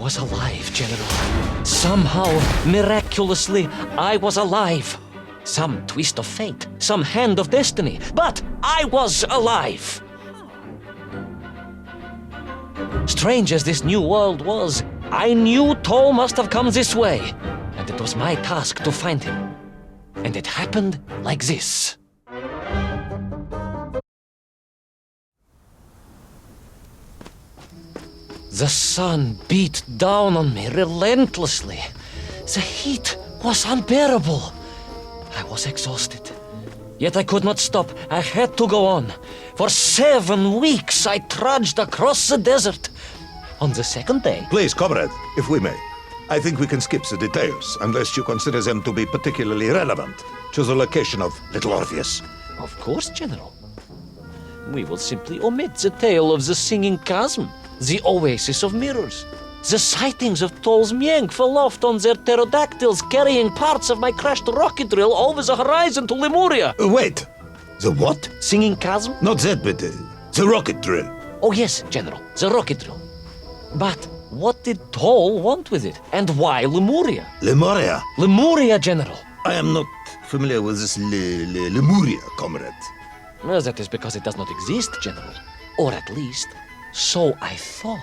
was alive, General. Somehow, miraculously, I was alive. Some twist of fate, some hand of destiny, but I was alive. Strange as this new world was, I knew Toll must have come this way, and it was my task to find him. And it happened like this. The sun beat down on me relentlessly. The heat was unbearable. I was exhausted. Yet I could not stop. I had to go on. For 7 weeks I trudged across the desert. On the second day... Please, comrade, if we may. I think we can skip the details, unless you consider them to be particularly relevant to the location of Little Orpheus. Of course, General. We will simply omit the tale of the singing chasm, the oasis of mirrors, the sightings of Toll's Mienk aloft on their pterodactyls carrying parts of my crashed rocket drill over the horizon to Lemuria. Wait, the what? Singing chasm? Not that, but the rocket drill. Oh yes, General, the rocket drill. But what did Toll want with it? And why Lemuria? Lemuria? Lemuria, General. I am not familiar with this Lemuria, comrade. Well, that is because it does not exist, General. Or at least, so I thought.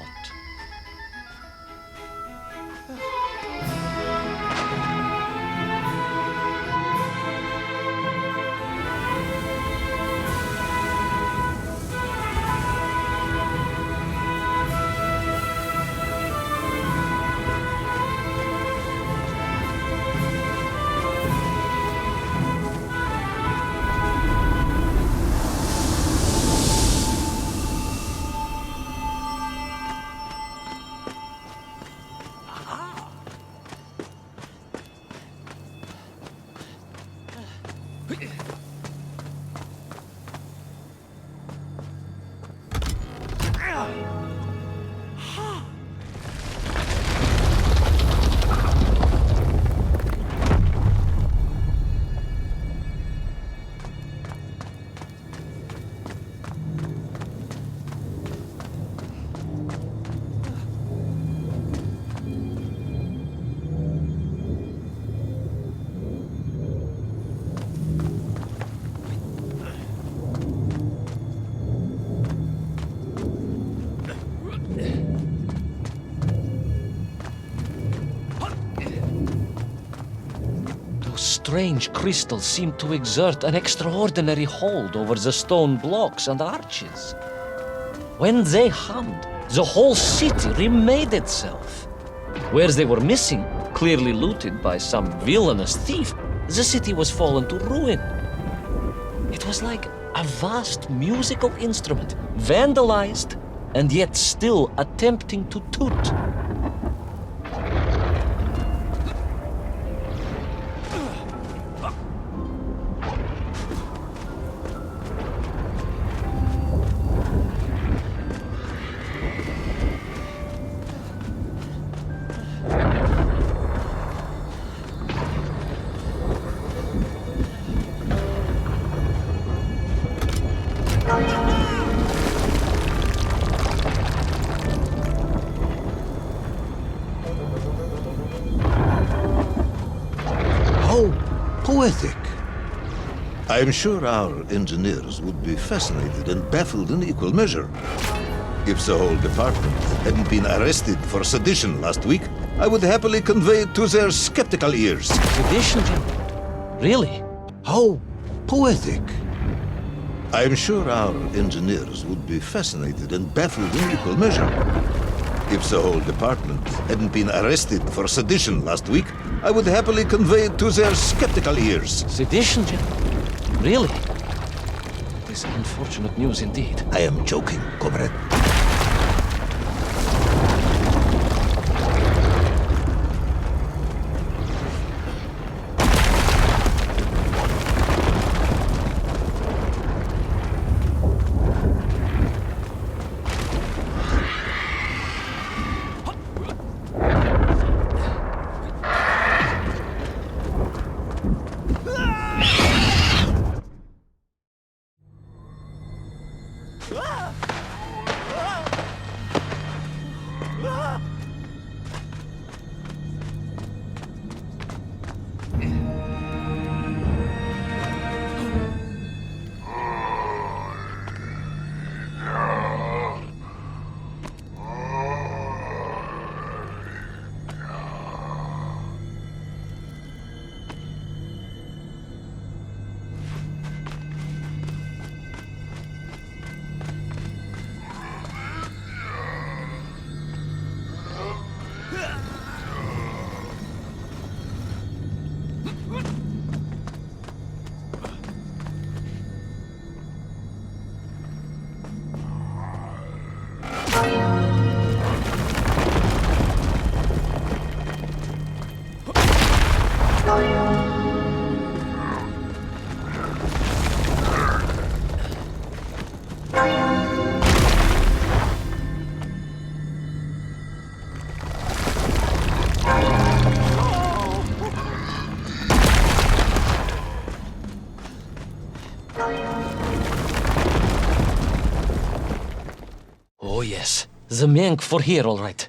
Strange crystals seemed to exert an extraordinary hold over the stone blocks and arches. When they hummed, the whole city remade itself. Where they were missing, clearly looted by some villainous thief, the city was fallen to ruin. It was like a vast musical instrument, vandalized, and yet still attempting to toot. Poetic. I am sure our engineers would be fascinated and baffled in equal measure. If the whole department hadn't been arrested for sedition last week, I would happily convey it to their skeptical ears. Sedition, General? Really? How poetic. I am sure our engineers would be fascinated and baffled in equal measure. If the whole department hadn't been arrested for sedition last week, I would happily convey it to their skeptical ears. Sedition, General? Really? This is unfortunate news indeed. I am joking, comrade. Oh yes, the Menk were here all right.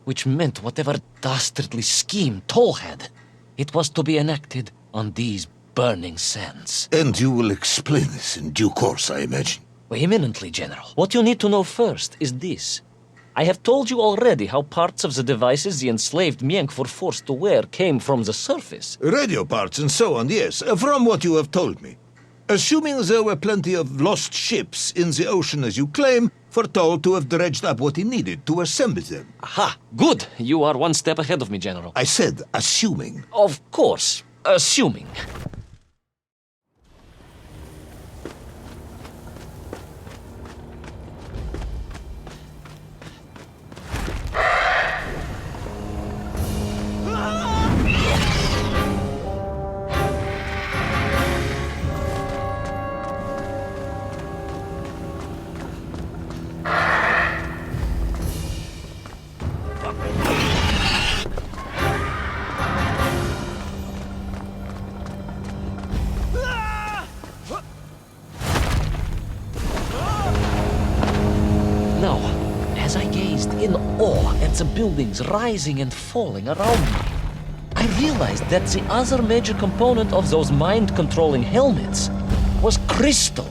Which meant whatever dastardly scheme Toll had, it was to be enacted on these burning sands. And you will explain this in due course, I imagine. Imminently, General. What you need to know first is this. I have told you already how parts of the devices the enslaved Menk were forced to wear came from the surface. Radio parts and so on, yes, from what you have told me. Assuming there were plenty of lost ships in the ocean as you claim, for Toll to have dredged up what he needed to assemble them. Aha! Good! You are one step ahead of me, General. I said assuming. Of course, assuming. Now, as I gazed in awe at the buildings rising and falling around me, I realized that the other major component of those mind-controlling helmets was crystal.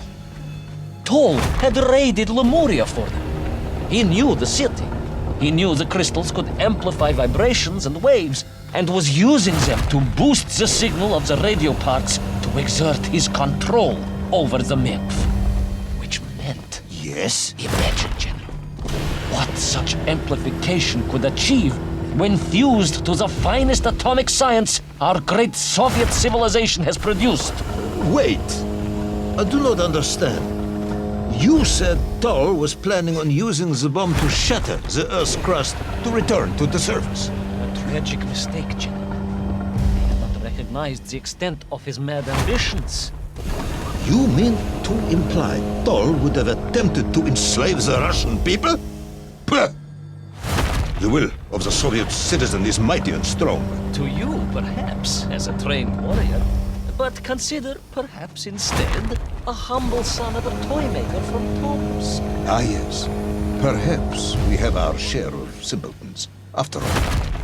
Toll had raided Lemuria for them. He knew the city. He knew the crystals could amplify vibrations and waves, and was using them to boost the signal of the radio parts to exert his control over the Menk. Which meant... Yes? Imagine, General, what such amplification could achieve when fused to the finest atomic science our great Soviet civilization has produced. Wait! I do not understand. You said Toll was planning on using the bomb to shatter the Earth's crust to return to the surface. A tragic mistake, General. He had not recognized the extent of his mad ambitions. You mean to imply Toll would have attempted to enslave the Russian people? Pah! The will of the Soviet citizen is mighty and strong. To you, perhaps, as a trained warrior. But consider, perhaps instead, a humble son of a toy maker from Tomsk. Ah, yes. Perhaps we have our share of simpletons, after all.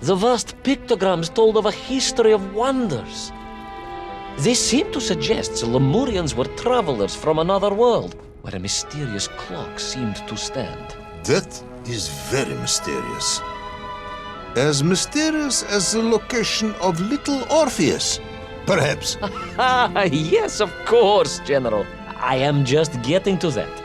The vast pictograms told of a history of wonders. They seem to suggest the Lemurians were travelers from another world, where a mysterious clock seemed to stand. That is very mysterious. As mysterious as the location of Little Orpheus, perhaps. Yes, of course, General. I am just getting to that.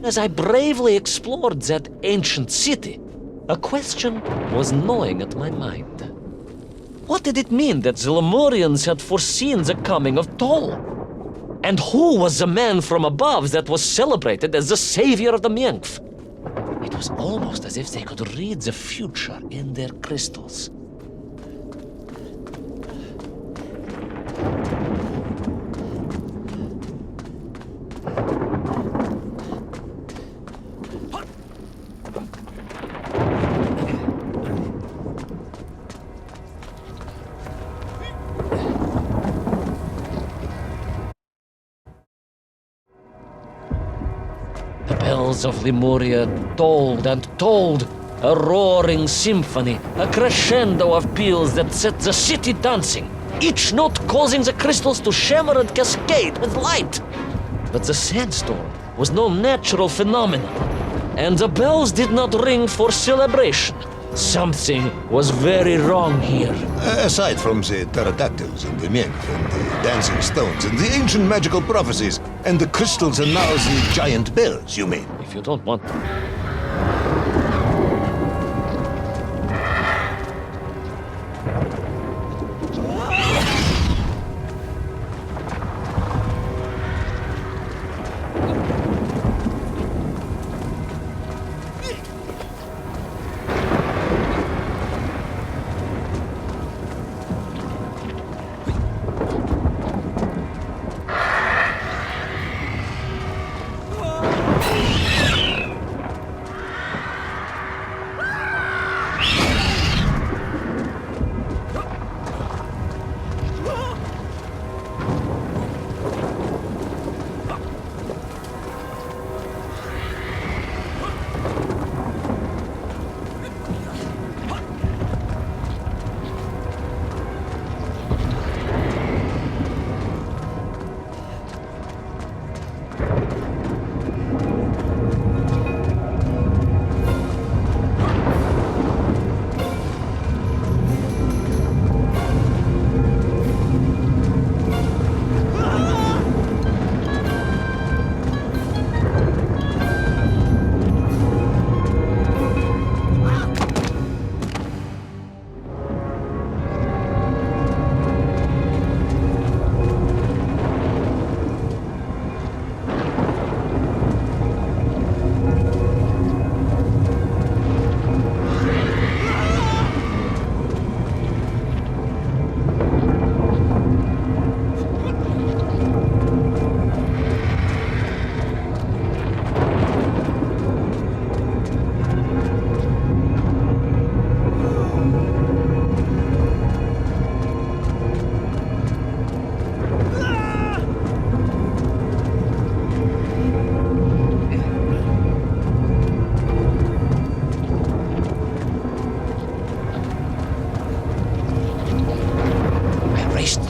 As I bravely explored that ancient city, a question was gnawing at my mind. What did it mean that the Lemurians had foreseen the coming of Tol? And who was the man from above that was celebrated as the savior of the Menkf? It was almost as if they could read the future in their crystals. The bells of Lemuria tolled and tolled, a roaring symphony, a crescendo of peals that set the city dancing, each note causing the crystals to shimmer and cascade with light. But the sandstorm was no natural phenomenon, and the bells did not ring for celebration. Something was very wrong here. Aside from the pterodactyls and the Menk and the dancing stones and the ancient magical prophecies and the crystals and now the giant bells, you mean? If you don't want...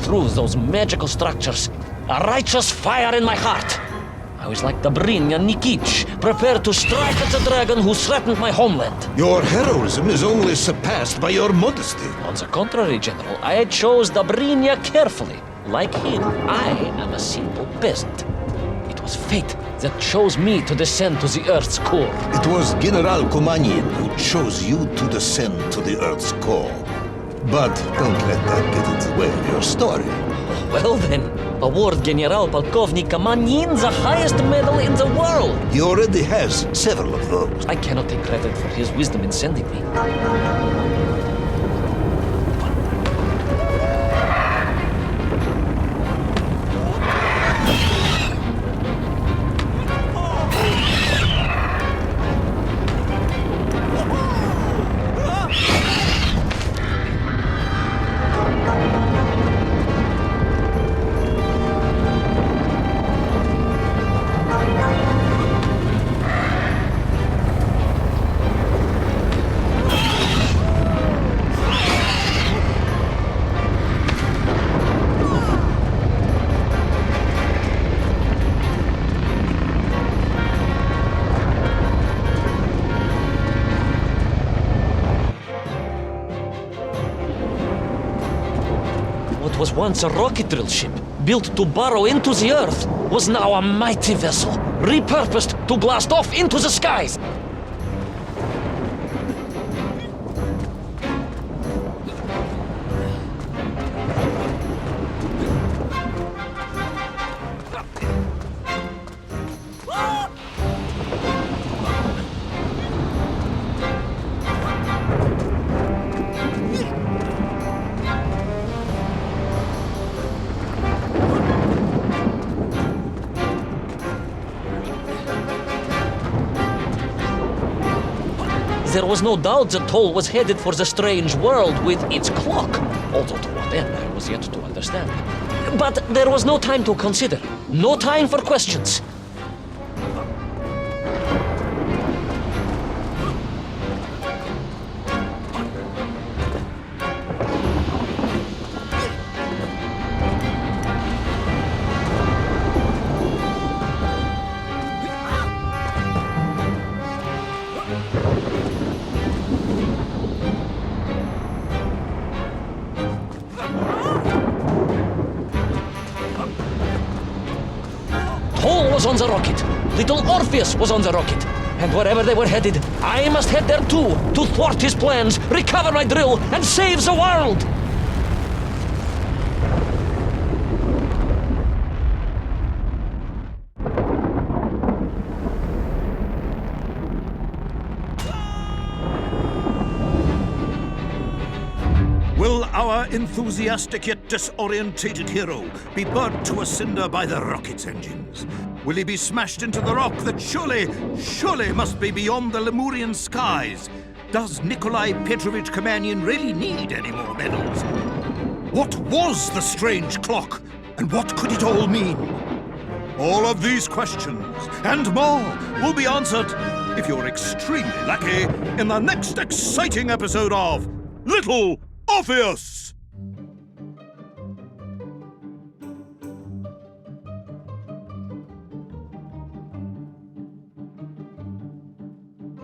Through those magical structures, a righteous fire in my heart. I was like the Brinya Nikic, prepared to strike at the dragon who threatened my homeland. Your heroism is only surpassed by your modesty. On the contrary, General, I chose the Brinya carefully. Like him, I am a simple peasant. It was fate that chose me to descend to the Earth's core. It was General Kumanin who chose you to descend to the Earth's core. But don't let that get in the way of your story. Well then, award General Polkovnik Kamanin the highest medal in the world. He already has several of those. I cannot take credit for his wisdom in sending me. What was once a rocket drill ship, built to burrow into the Earth, was now a mighty vessel, repurposed to blast off into the skies. There was no doubt that Toll was headed for the strange world with its clock, although to what end I was yet to understand. But there was no time to consider, no time for questions. Toll was on the rocket. Little Orpheus was on the rocket. And wherever they were headed, I must head there too, to thwart his plans, recover my drill, and save the world! Will our enthusiastic yet disorientated hero be burnt to a cinder by the rocket's engines? Will he be smashed into the rock that surely must be beyond the Lemurian skies? Does Nikolai Petrovich Kamenyan really need any more medals? What was the strange clock, and what could it all mean? All of these questions and more will be answered, if you're extremely lucky, in the next exciting episode of Little Orpheus!